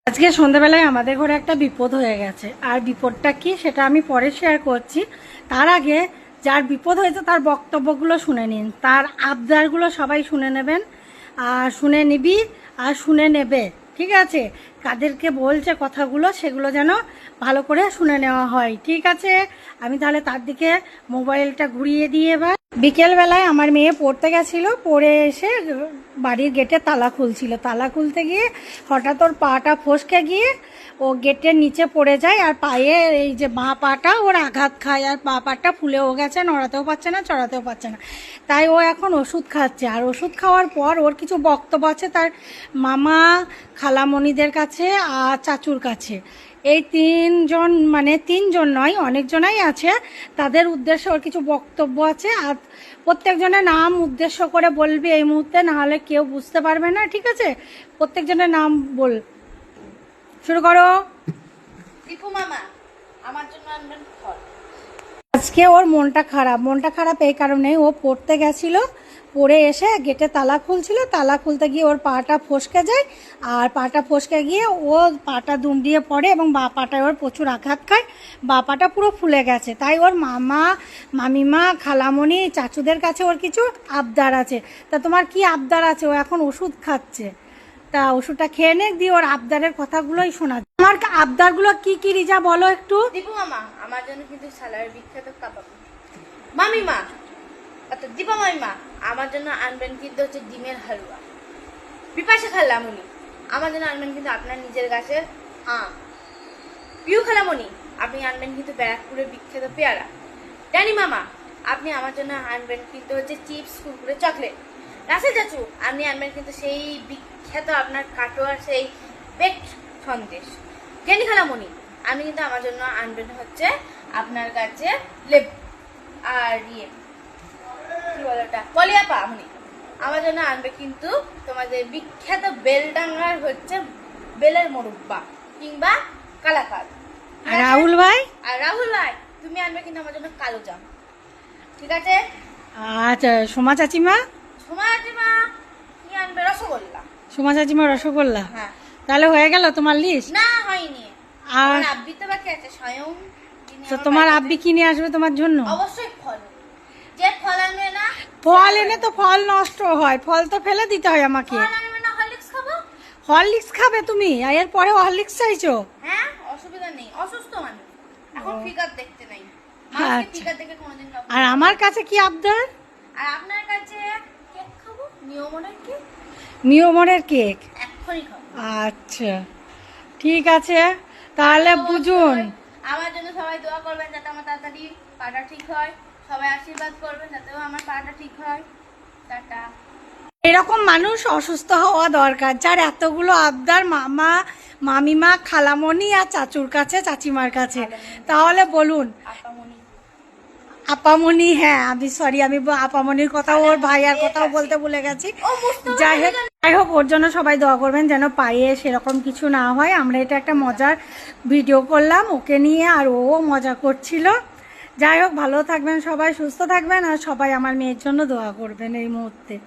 আজকে সন্ধ্যাবেলায় আমাদের ঘরে একটা বিপদ হয়ে গেছে, আর বিপদটা কি সেটা আমি পরে শেয়ার করছি। তার আগে যার বিপদ হয়েছে তার বক্তব্যগুলো শুনে নিন, তার আবদারগুলো সবাই শুনে নেবেন, আর শুনে নিবি আর শুনে নেবে, ঠিক আছে? কাদেরকে বলছে কথাগুলো সেগুলো যেন ভালো করে শুনে নেওয়া হয়, ঠিক আছে? আমি তাহলে তার দিকে মোবাইলটা ঘুরিয়ে দিয়ে এবার বিকেলবেলায় আমার মেয়ে পড়তে গেছিলো, পড়ে এসে বাড়ির গেটে তালা খুলছিল, তালা খুলতে গিয়ে হঠাৎ ওর পাটা ফসকে গিয়ে ও গেটের নিচে পড়ে যায়, আর পায়ে এই যে বাঁ পাটা ওর আঘাত খায়, আর বাঁ পাটা ফুলেও গেছে, নড়াতেও পারছে না, চড়াতেও পারছে না। তাই ও এখন ওষুধ খাচ্ছে, আর ওষুধ খাওয়ার পর ওর কিছু বক্তব্য আছে তার মামা খালামণিদের কাছে আর চাচুর কাছে। এই তিনজন, মানে তিনজন নয়, অনেকজনাই আছে, তাদের উদ্দেশ্যে ওর কিছু বক্তব্য আছে, আর প্রত্যেকজনের নাম উদ্দেশ্য করে বলবি এই মুহূর্তে, নাহলে কেউ বুঝতে পারবে না, ঠিক আছে? প্রত্যেকজনের নাম বল, শুরু করো। দীপু মামা, আমার জন্য আনবেন ফল। আজকে ওর মনটা খারাপ এই কারণে, ও পড়তে গেছিল, পড়ে এসে গেটে তালা খুলছিল, তালা খুলতে গিয়ে ওর পাটা ফসকে যায়, আর পাটা ফসকে গিয়ে ও পাটা দুমড়িয়ে পড়ে এবং বা পাটায় ওর প্রচুর আঘাত খায়, বা পাটা পুরো ফুলে গেছে। তাই ওর মামা মামিমা খালামণি চাচুদের কাছে ওর কিছু আবদার আছে। তা তোমার কি আবদার আছে? ও এখন ওষুধ খাচ্ছে, তা ওষুধটা খেয়ে নে, দিয়ে ওর আবদারের কথাগুলোই শোনা। আমার আবদারগুলো কি কি রিজা বলো একটু। দীপু মামা, আমার জন্য কিন্তু সালার বিখ্যাত কাবাব। মামিমা, অর্থাৎ দীপা মামিমা, আমার জন্য আনবেন কিন্তু হচ্ছে ডিমের হালুয়া। বিপাশা খালামণি, আমার জন্য আনবেন কিন্তু আপনার নিজের গাছের আম। পিউ খালামণি, আপনি আনবেন কিন্তু ব্যারাকপুরের বিখ্যাত পেয়ারা। ড্যানি মামা, আপনি আমার জন্য আনবেন কিন্তু হচ্ছে চিপস, কুরকুরে, চকলেট। রাসেল চাচু, আপনি আনবেন কিন্তু সেই বিখ্যাত আপনার কাটোয়ার সেই বেকড সন্দেশ। জ্ঞানী খালামণি, আপনি কিন্তু আমার জন্য আনবেন হচ্ছে আপনার কাছে লেবু। আর কি বলে ওটা, পলিয়াপা মনি, আমার জন্য আনবে কিন্তু তোমাদের বিখ্যাত বেলডাঙ্গার হচ্ছে বেলের মোরব্বা কিংবা কালাকাদ। আর রাহুল ভাই, তুমি আনবে কিন্তু আমার জন্য কালো জাম, ঠিক আছে? আচ্ছা, সোমা চাচিমা কি আনবে? রসগোল্লা। সোমা চাচিমা রসগোল্লা। হ্যাঁ, তাহলে হয়ে গেল তোমার লিস্ট? না হয়নি, আর আমার আব্বি তো বাকি আছে স্বয়ং। তো তোমার আব্বি কি নিয়ে আসবে তোমার জন্য? অবশ্যই ফল, যে ফল আনবে না। ফল এনে তো ফল নষ্ট হয়, ফল তো ফেলে দিতে হয় আমাকে। ফল আনবে না, হরলিক্স খাবো। হরলিক্স খাবে তুমি? আর এরপরে হরলিক্স চাইছো? হ্যাঁ, অসুবিধা নেই, অসুস্থ মানুষ, এখন ফিগার দেখতে নাই। আচ্ছা। ফিগার দেখে কোনোদিন খাবো। আর আমার কাছে কি আবদার? আর আপনার কাছে কেক খাবো, নিয়মনের কেক, নিয়মনের কেক। এক্ষুনি খাবো। আচ্ছা, ঠিক আছে, তাহলে বুঝুন। আমার জন্য সবাই দোয়া করবেন যাতে আমার তাড়াতাড়ি পাটা ঠিক হয়। সবাই আশীর্বাদ করবেন যাতেও আমার পাটা ঠিক হয়। টাটা। এরকম মানুষ অসুস্থ হওয়া দরকার, যার এতগুলো আবদার মামা মামিমা খালামণি আর চাচুর কাছে চাচিমার কাছে। তাহলে বলুন। আপামনি, আপামনি, হ্যাঁ আমি সরি, আমি আপামনির কথা ওর ভাইয়ার কথাও বলতে ভুলে গেছি। যাই হোক ওর জন্য সবাই দোয়া করবেন যেন পায়ে সেরকম কিছু না হয়। আমরা এটা একটা মজার ভিডিও করলাম ওকে নিয়ে, আর ও মজা করছিল। যাই হোক, ভালো থাকবেন সবাই, সুস্থ থাকবেন, আর সবাই আমার মেয়ের জন্য দোয়া করবেন এই মুহূর্তে।